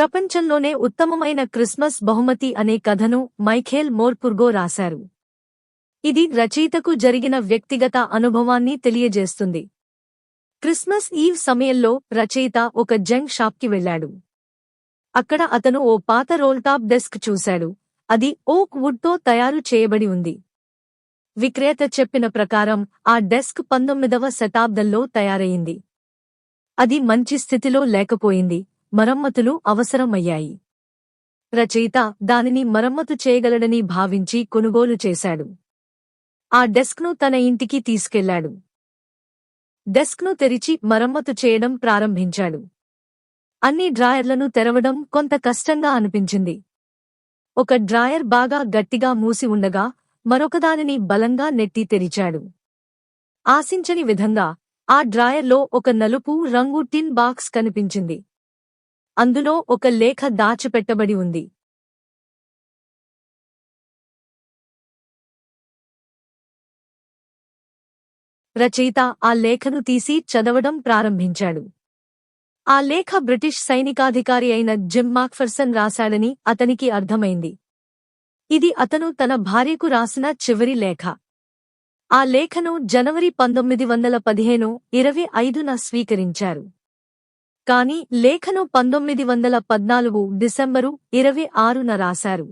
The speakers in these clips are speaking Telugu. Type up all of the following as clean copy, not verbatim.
ప్రపంచంలోనే ఉత్తమమైన క్రిస్మస్ బహుమతి అనే కథను మైఖేల్ మోర్పుర్గో రాశారు. ఇది రచయితకు జరిగిన వ్యక్తిగత అనుభవాన్ని తెలియజేస్తుంది. క్రిస్మస్ ఈవ్ సమయంలో రచయిత ఒక జంక్ షాప్కి వెళ్లాడు. అక్కడ అతను ఓ పాత రోల్టాప్ డెస్క్ చూశాడు. అది ఓక్ వుడ్తో తయారు చేయబడి ఉంది. విక్రేత చెప్పిన ప్రకారం ఆ డెస్క్ 19వ శతాబ్దంలో తయారయింది. అది మంచి స్థితిలో లేకపోయింది. మరమ్మతులు అవసరమయ్యాయి. రచయిత దానిని మరమ్మతు చేయగలడని భావించి కొనుగోలు చేశాడు. ఆ డెస్క్ను తన ఇంటికి తీసుకెళ్లాడు. డెస్క్ను తెరిచి మరమ్మతు చేయడం ప్రారంభించాడు. అన్ని డ్రాయర్లను తెరవడం కొంత కష్టంగా అనిపించింది. ఒక డ్రాయర్ బాగా గట్టిగా మూసి ఉండగా మరొకదానిని బలంగా నెట్టి తెరిచాడు. ఆశించని విధంగా ఆ డ్రాయర్లో ఒక నలుపు రంగు టిన్ బాక్స్ కనిపించింది. అందులో ఒక లేఖ దాచిపెట్టబడి ఉంది. రచయిత ఆ లేఖను తీసి చదవడం ప్రారంభించాడు. ఆ లేఖ బ్రిటిష్ సైనికాధికారి అయిన జిమ్ మాక్ఫర్సన్ రాశాడని అతనికి అర్థమైంది. ఇది అతను తన భార్యకు రాసిన చివరి లేఖ. ఆ లేఖను జనవరి 1915 స్వీకరించారు. కాని లేఖను 1914 డిసెంబరు 26న రాశారు.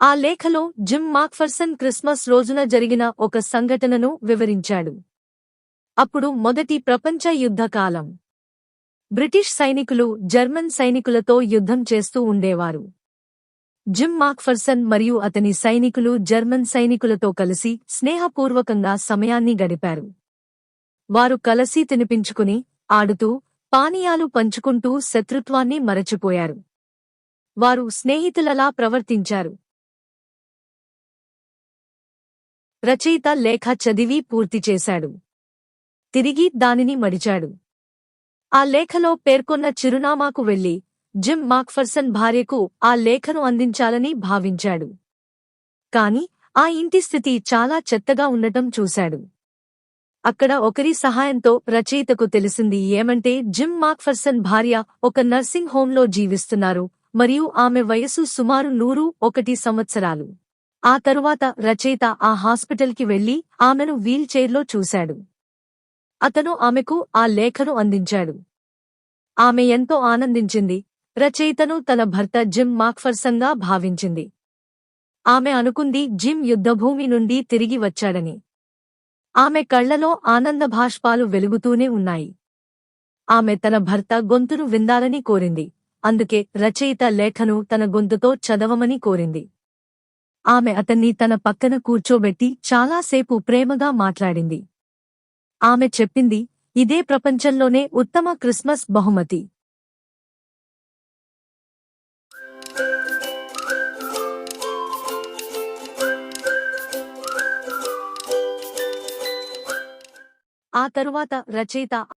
ఆ లేఖలో జిమ్ మాక్ఫర్సన్ క్రిస్మస్ రోజున జరిగిన ఒక సంఘటనను వివరించాడు. అప్పుడు మొదటి ప్రపంచ యుద్ధ కాలం. బ్రిటిష్ సైనికులు జర్మన్ సైనికులతో యుద్ధం చేస్తూ ఉండేవారు. జిమ్ మాక్ఫర్సన్ మరియు అతని సైనికులు జర్మన్ సైనికులతో కలిసి స్నేహపూర్వకంగా సమయాన్ని గడిపారు. వారు కలసి తినిపించుకుని, ఆడుతూ, పానీయాలు పంచుకుంటూ శత్రుత్వాన్ని మరచిపోయారు. వారు స్నేహితులలా ప్రవర్తించారు. రచయిత లేఖ చదివి పూర్తి చేశాడు. తిరిగి దానిని మడిచాడు. ఆ లేఖలో పేర్కొన్న చిరునామాకు వెళ్లి జిమ్ మాక్ఫర్సన్ భార్యకు ఆ లేఖను అందించాలని భావించాడు. కాని ఆ ఇంటి స్థితి చాలా చెత్తగా ఉండటం చూశాడు. అక్కడ ఒకరి సహాయంతో రచయితకు తెలిసింది ఏమంటే జిమ్ మాక్ఫర్సన్ భార్య ఒక నర్సింగ్ హోంలో జీవిస్తున్నారు మరియు ఆమె వయసు సుమారు 101 సంవత్సరాలు. ఆ తరువాత రచయిత ఆ హాస్పిటల్కి వెళ్లి ఆమెను వీల్ చైర్లో చూశాడు. అతను ఆమెకు ఆ లేఖను అందించాడు. ఆమె ఎంతో ఆనందించింది. రచయితను తన భర్త జిమ్ మాక్ఫర్సన్గా భావించింది. ఆమె అనుకుంది జిమ్ యుద్ధభూమి నుండి తిరిగి వచ్చాడని. ఆమె కళ్లలో ఆనందభాష్పాలు వెలుగుతూనే ఉన్నాయి. ఆమె తన భర్త గొంతును విందాలని కోరింది. అందుకే రచయిత లేఖను తన గొంతుతో చదవమని కోరింది. ఆమె అతన్ని తన పక్కన కూర్చోబెట్టి చాలాసేపు ప్రేమగా మాట్లాడింది. ఆమె చెప్పింది, ఇదే ప్రపంచంలోనే ఉత్తమ క్రిస్మస్ బహుమతి. ఆ తరువాత రచయిత